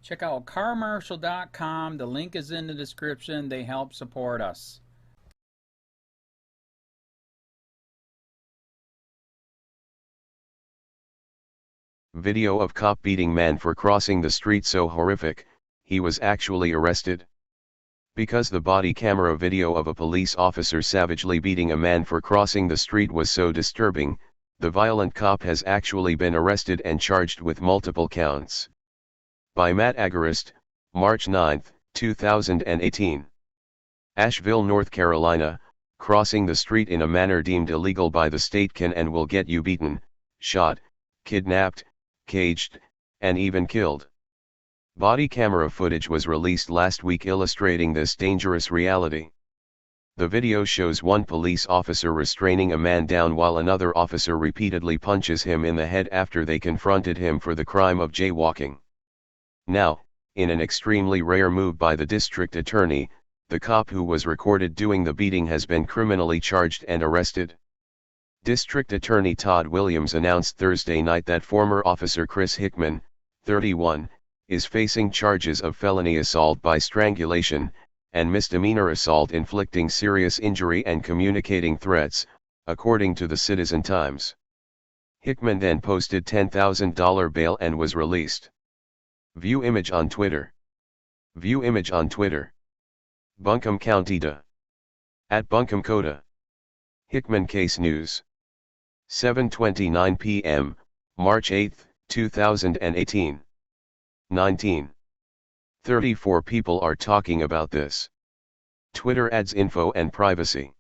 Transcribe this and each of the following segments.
Check out carmarshal.com. The link is in the description. They help support us. Video of cop beating man for crossing the street so horrific, he was actually arrested. Because the body camera video of a police officer savagely beating a man for crossing the street was so disturbing, the violent cop has actually been arrested and charged with multiple counts. By Matt Agarist, March 9, 2018. Asheville, North Carolina, crossing the street in a manner deemed illegal by the state can and will get you beaten, shot, kidnapped, caged, and even killed. Body camera footage was released last week illustrating this dangerous reality. The video shows one police officer restraining a man down while another officer repeatedly punches him in the head after they confronted him for the crime of jaywalking. Now, in an extremely rare move by the district attorney, the cop who was recorded doing the beating has been criminally charged and arrested. District Attorney Todd Williams announced Thursday night that former officer Chris Hickman, 31, is facing charges of felony assault by strangulation, and misdemeanor assault inflicting serious injury and communicating threats, according to the Citizen Times. Hickman then posted $10,000 bail and was released. View image on Twitter. View image on Twitter. Buncombe County DA. At Buncombe CODA. Hickman Case News. 7:29 p.m., March 8, 2018. 19:34 people are talking about this. Twitter adds info and privacy.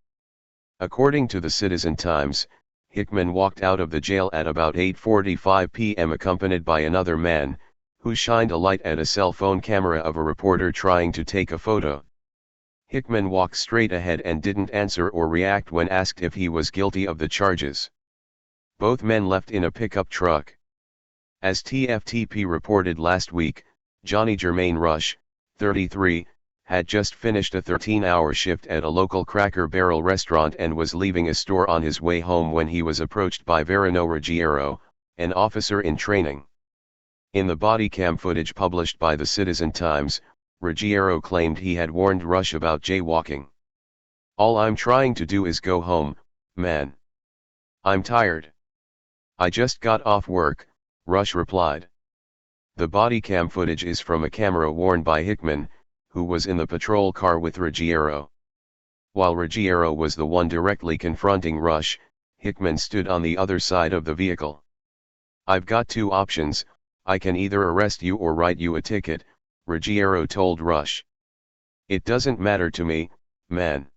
According to the Citizen Times, Hickman walked out of the jail at about 8:45 p.m. accompanied by another man, who shined a light at a cell phone camera of a reporter trying to take a photo. Hickman walked straight ahead and didn't answer or react when asked if he was guilty of the charges. Both men left in a pickup truck. As TFTP reported last week, Johnny Jermaine Rush, 33, had just finished a 13-hour shift at a local Cracker Barrel restaurant and was leaving a store on his way home when he was approached by Verano Ruggiero, an officer in training. In the body cam footage published by the Citizen Times, Ruggiero claimed he had warned Rush about jaywalking. "All I'm trying to do is go home, man. I'm tired. I just got off work," Rush replied. The body cam footage is from a camera worn by Hickman, who was in the patrol car with Ruggiero. While Ruggiero was the one directly confronting Rush, Hickman stood on the other side of the vehicle. "I've got two options, I can either arrest you or write you a ticket," Ruggiero told Rush. "It doesn't matter to me, man.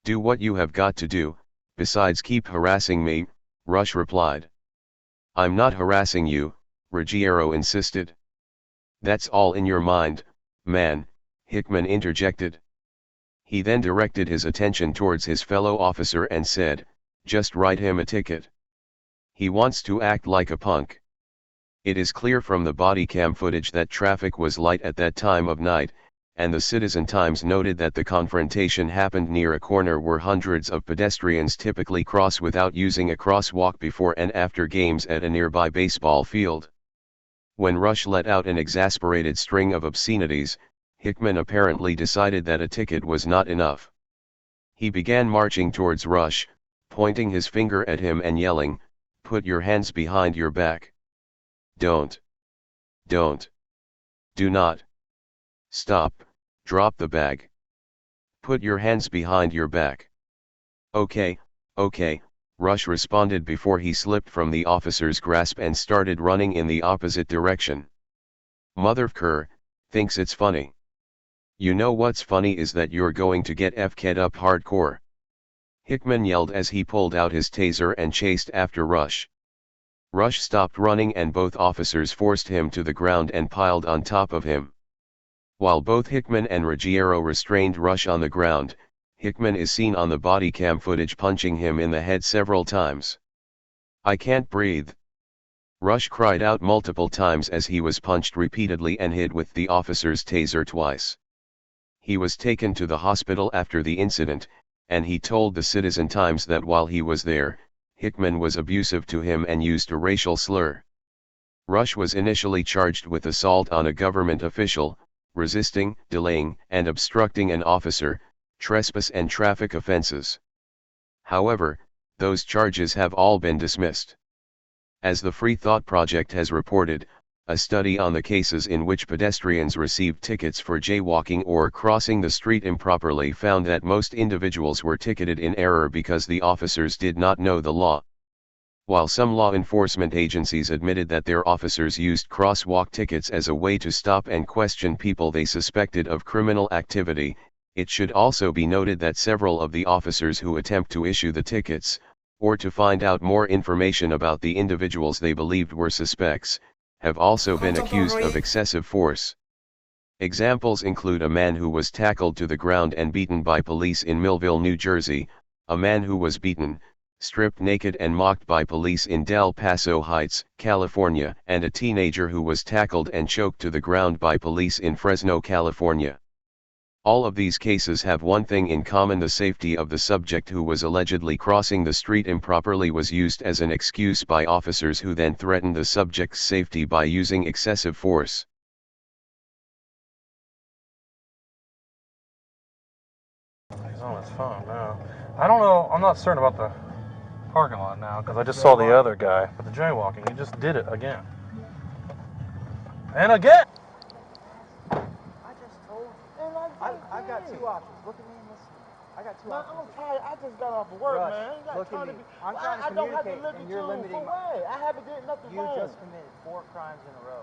Do what you have got to do, besides keep harassing me," Rush replied. "I'm not harassing you," Ruggiero insisted. "That's all in your mind, man," Hickman interjected. He then directed his attention towards his fellow officer and said, "Just write him a ticket. He wants to act like a punk." It is clear from the body cam footage that traffic was light at that time of night, and the Citizen Times noted that the confrontation happened near a corner where hundreds of pedestrians typically cross without using a crosswalk before and after games at a nearby baseball field. When Rush let out an exasperated string of obscenities, Hickman apparently decided that a ticket was not enough. He began marching towards Rush, pointing his finger at him and yelling, "Put your hands behind your back. Don't. Do not. Stop, drop the bag. Put your hands behind your back." Okay, Rush responded before he slipped from the officer's grasp and started running in the opposite direction. "Motherfucker, thinks it's funny. You know what's funny is that you're going to get FK'd up hardcore," Hickman yelled as he pulled out his taser and chased after Rush. Rush stopped running and both officers forced him to the ground and piled on top of him. While both Hickman and Ruggiero restrained Rush on the ground, Hickman is seen on the body cam footage punching him in the head several times. "I can't breathe," Rush cried out multiple times as he was punched repeatedly and hit with the officer's taser twice. He was taken to the hospital after the incident, and he told the Citizen Times that while he was there, Hickman was abusive to him and used a racial slur. Rush was initially charged with assault on a government official, resisting, delaying, and obstructing an officer, trespass and traffic offenses. However, those charges have all been dismissed. As the Free Thought Project has reported, a study on the cases in which pedestrians received tickets for jaywalking or crossing the street improperly found that most individuals were ticketed in error because the officers did not know the law. While some law enforcement agencies admitted that their officers used crosswalk tickets as a way to stop and question people they suspected of criminal activity, it should also be noted that several of the officers who attempt to issue the tickets, or to find out more information about the individuals they believed were suspects, have also been accused of excessive force. Examples include a man who was tackled to the ground and beaten by police in Millville, New Jersey, a man who was beaten, stripped naked and mocked by police in Del Paso Heights, California, and a teenager who was tackled and choked to the ground by police in Fresno, California. All of these cases have one thing in common: the safety of the subject who was allegedly crossing the street improperly was used as an excuse by officers who then threatened the subject's safety by using excessive force. He's on his phone now. I don't know, I'm not certain about the parking lot now because I just saw the other guy, but the jaywalking, he just did it again. And again! I've got two options. Look at me and listen. I got two options. I'm tired. I just got off of work, Rush, man. look at me. I'm trying to communicate, and you're limiting my... I haven't did nothing You wrong. just committed 4 crimes in a row.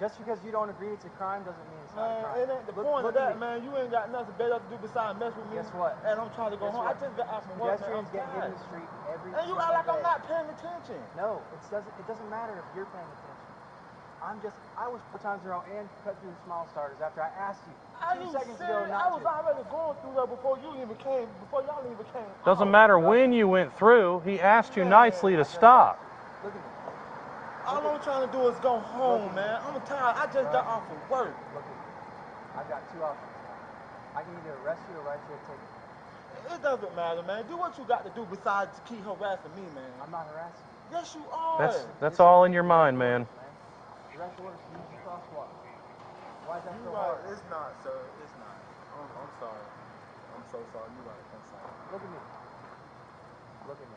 Just because you don't agree it's a crime doesn't mean it's not a crime. It ain't the point of that, man. You ain't got nothing better to do besides mess with me. Guess what? And I'm trying to go home. I just got off from work, man. Pedestrians get hit in the street every and you act like I'm not paying attention. No, it doesn't matter if you're paying attention. I was 4 times in a row and cut through the small starters after I asked you 2 seconds ago not to. I was already going through that before y'all even came. Doesn't matter when you went through, he asked you nicely to stop. Look at me. All I'm trying to do is go home, man. I'm tired. I just got off of work. Look at me. I've got 2 options now. I can either arrest you or write you a ticket. It doesn't matter, man. Do what you got to do besides to keep harassing me, man. I'm not harassing you. Yes, you are. That's all in your mind, man. Arrest orders to use the crosswalk. Why is that so You're hard? right. It's not, sir. It's not. I'm sorry. I'm so sorry. You're right. I'm sorry. Look at me. Look at me.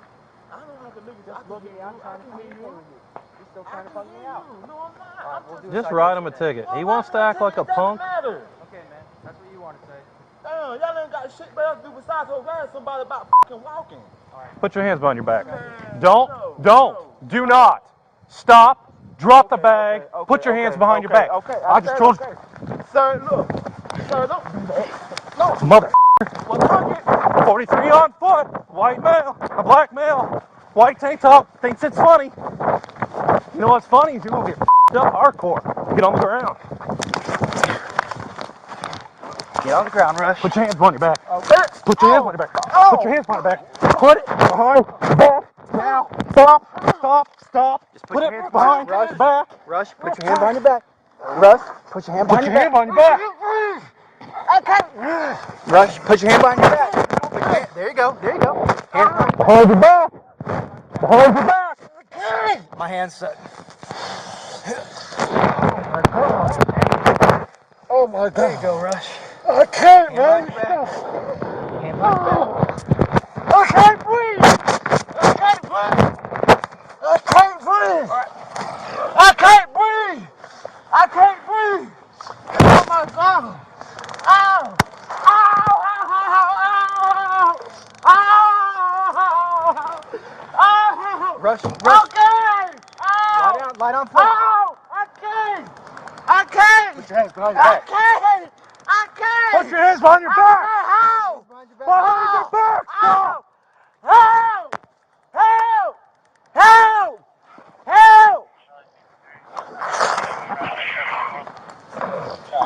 I don't have to look at you. Just look at me. I'm trying to communicate with you. You're still trying to fuck me out. No, I'm not. All right, we'll do Just write him a ticket. He wants to act like a punk. Okay, man. That's what you want to say. Damn, y'all ain't got shit better to do besides harass somebody about fucking walking. Put your hands behind your back. Don't, do not. Stop. Drop the bag. Put your hands behind your back. Okay, I just told you. Sir, look. Sir, don't do that. No. Mother. Well, look it. 43 on foot. White male. A black male. White tank top. Thinks it's funny. You know what's funny is you're going to get up hardcore. Get on the ground. Get on the ground, Rush. Put your hands behind your back. Okay. Put your hands behind your back. Put your hands behind your back. Put it behind your back. Now. Stop. Just Put your it hands behind Rush. your back. Rush, put your hand behind your back. Rush, put your hand Put behind your hand behind your back. Rush, put your hand behind your back. There you go. Hand Behind your back. Behind your back. my hand's set. Oh my God. There you go, Rush. I can't, man. Hand behind your back. I can't breathe. I can't breathe. I can't breathe. I can't breathe. Oh my God. Ow. Ow. Ow. Ow. Ow. Rush. Okay. Ow. Lie down, foot. Ow. I can't. Put your hands behind your back. I can't. Put your hands behind your back. Ow. Behind your back. Ow. Help! Help! Help! Help!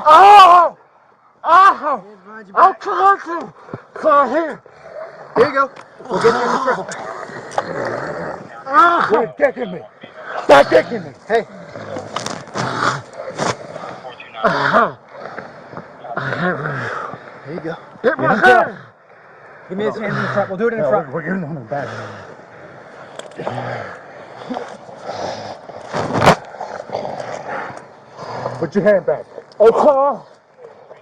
Oh! Oh! I'm trying to. Come here. There you go. We'll get you in the front. Oh! You're kicking me. Stop kicking me. Hey. There you go. Get my hand. Give me his hands in the front. We'll do it in the front. You're in the back. Put your hand back. Okay.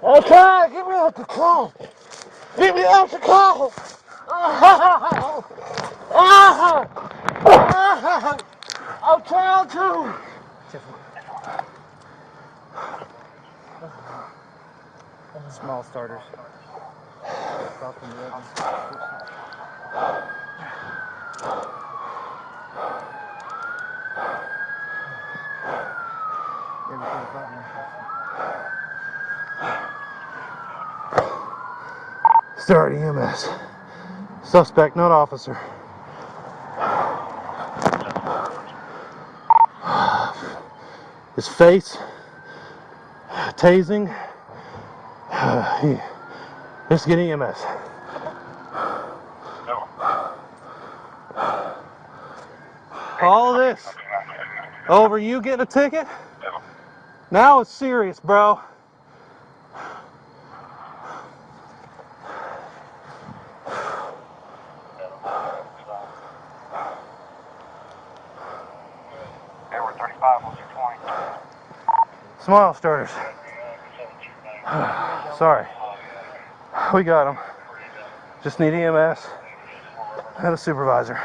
Okay, give me out the car. Get me out the car. I'm trying to. Small starters. Across from the edges. Start EMS. Suspect, not officer. His face, tasing. Let's get EMS. All of this over you getting a ticket? Now it's serious, bro. Smile starters. Sorry. We got him. Just need EMS and a supervisor.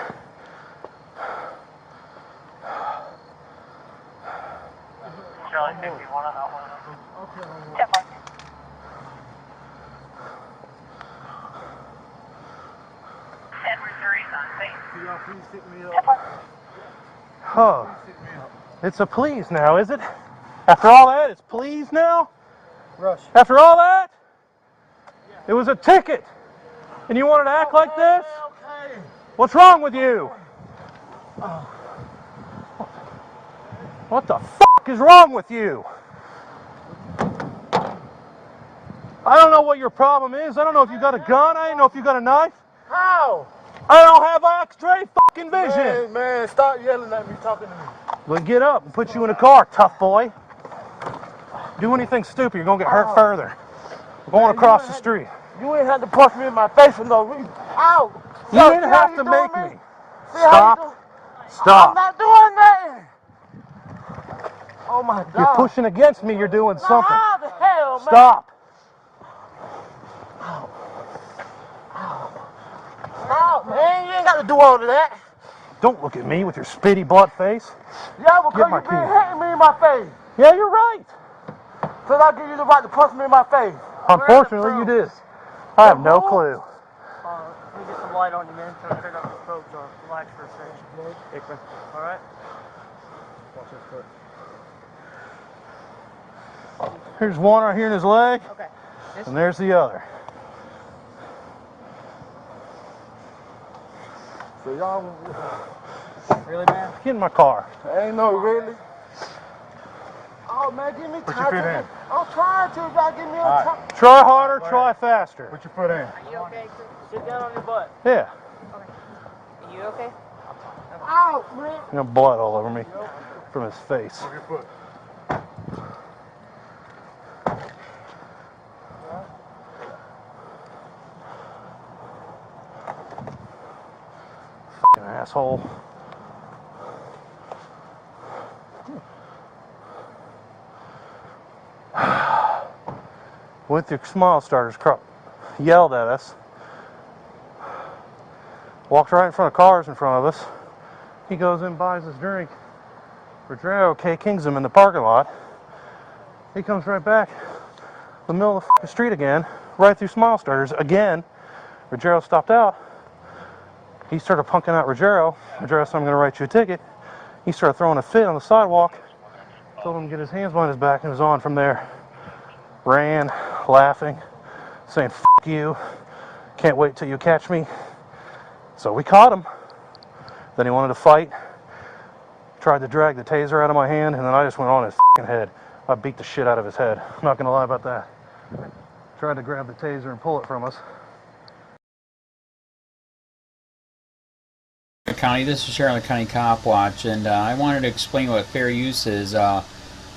Charlie 51 on that one. Okay. Yeah, fine. Edward 3 is on safe. Can y'all please pick me up? Yeah, fine. Oh, it's a please now, is it? After all that, it's please now? Rush. After all that? It was a ticket. And you wanted to act like this? Okay. What's wrong with you? What the fuck is wrong with you? I don't know what your problem is. I don't know if you got a gun. I don't know if you got a knife. How? I don't have X-ray fucking vision. Man, stop yelling at me, talking to me. Well, get up and put you in a car, tough boy. Do anything stupid, you're gonna get hurt further. We're going across the street. You ain't had to punch me in my face for no reason. Ow! You didn't have to make me. See how you Stop. do? I'm Stop. not doing nothing. Oh my God. You're pushing against me, you're doing Now, something. how the hell, man? Stop. Ow, man, you ain't got to do all of that. Don't look at me with your spitty butt face. Yeah, because Get my you been keys. hitting me in my face. Yeah, you're right. So I give you the right to punch me in my face. Unfortunately, you did. I have no clue. Let me get some light on you, man. Try to figure out what the probes are. Relax for a second. Hickman. All right? Watch this foot. Here's one right here in his leg, Okay. and there's the other. So y'all, Really, man? Get in my car. ain't no really. Oh man, give me Put time. your feet in. I'm trying to. Y'all give me a All time. right. Try harder, try faster. Put your foot in. Are you okay, Chris? Sit down on your butt. Yeah. Are you okay? Ow, man. You got blood all over me from his face. Your foot. Fucking asshole. Went through smile starters, yelled at us. Walked right in front of cars in front of us. He goes in, buys his drink. Rodrigo kings him in the parking lot. He comes right back, the middle of the fucking street again, right through smile starters again. Rogero stopped out. He started punking out Rogero. Rogero said, I'm going to write you a ticket. He started throwing a fit on the sidewalk. Told him to get his hands behind his back and was on from there. Ran, laughing, saying, F you, can't wait till you catch me. So we caught him. Then he wanted to fight. Tried to drag the taser out of my hand, and then I just went on his f***ing head. I beat the shit out of his head. I'm not going to lie about that. Tried to grab the taser and pull it from us. County, this is Charlotte County Cop Watch, and I wanted to explain what fair use is.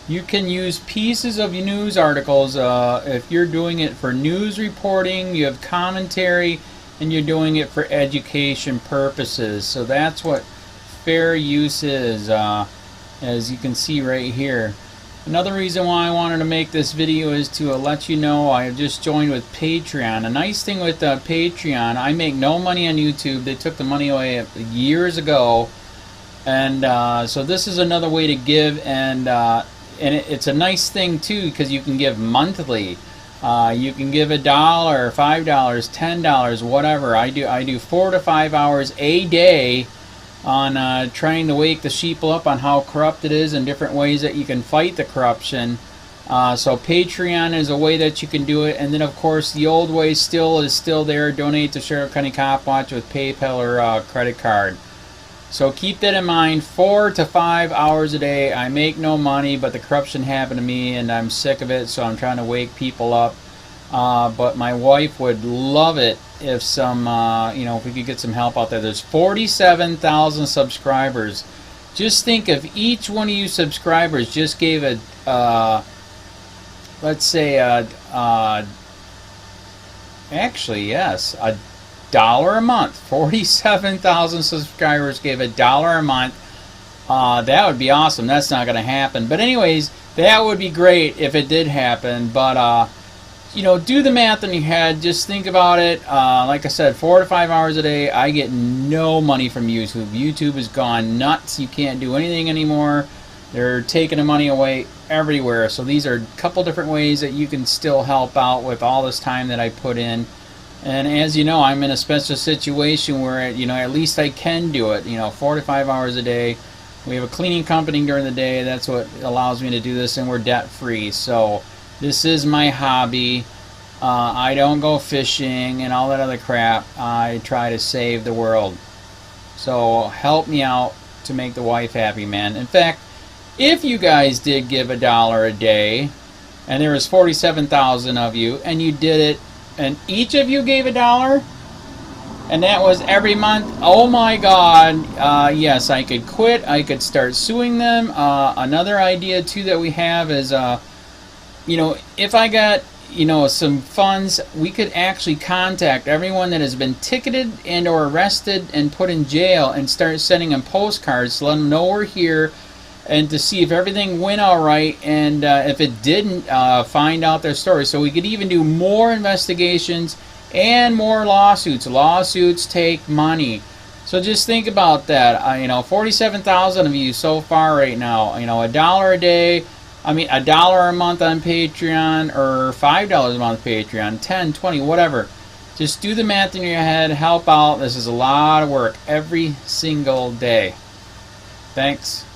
You can use pieces of your news articles if you're doing it for news reporting, you have commentary, and you're doing it for education purposes. So that's what fair use is, as you can see right here. Another reason why I wanted to make this video is to let you know I have just joined with Patreon. A nice thing with Patreon, I make no money on YouTube. They took the money away years ago, and so this is another way to give, and it's a nice thing too because you can give monthly. You can give $1, $5, $10, whatever. I do 4 to 5 hours a day on trying to wake the sheep up on how corrupt it is and different ways that you can fight the corruption. So Patreon is a way that you can do it, and then of course the old way is still there. Donate to Sheriff County Cop Watch with PayPal or credit card. So keep that in mind. 4 to 5 hours a day. I make no money, but the corruption happened to me and I'm sick of it, so I'm trying to wake people up. But my wife would love it if some, if we could get some help out there. There's 47,000 subscribers. Just think if each one of you subscribers just gave a, let's say, actually, yes, $1 a month. 47,000 subscribers gave $1 a month. That would be awesome. That's not going to happen. But anyways, that would be great if it did happen. But, do the math in your head. Just think about it. Like I said, 4 to 5 hours a day. I get no money from YouTube. YouTube has gone nuts. You can't do anything anymore. They're taking the money away everywhere. So these are a couple different ways that you can still help out with all this time that I put in. And as you know, I'm in a special situation where, at least I can do it. 4 to 5 hours a day. We have a cleaning company during the day. That's what allows me to do this, and we're debt free. So this is my hobby. I don't go fishing and all that other crap. I try to save the world. So help me out to make the wife happy, man. In fact, if you guys did give $1 a day, and there was 47,000 of you, and you did it, and each of you gave $1, and that was every month, oh my God, yes, I could quit. I could start suing them. Another idea too that we have is, if I got, some funds, we could actually contact everyone that has been ticketed and or arrested and put in jail and start sending them postcards to let them know we're here, and to see if everything went all right, and if it didn't, find out their story. So we could even do more investigations and more lawsuits. Lawsuits take money. So just think about that. 47,000 of you so far right now. $1 a day. $1 a month on Patreon, or $5 a month Patreon, 10, 20, whatever. Just do the math in your head. Help out. This is a lot of work every single day. Thanks.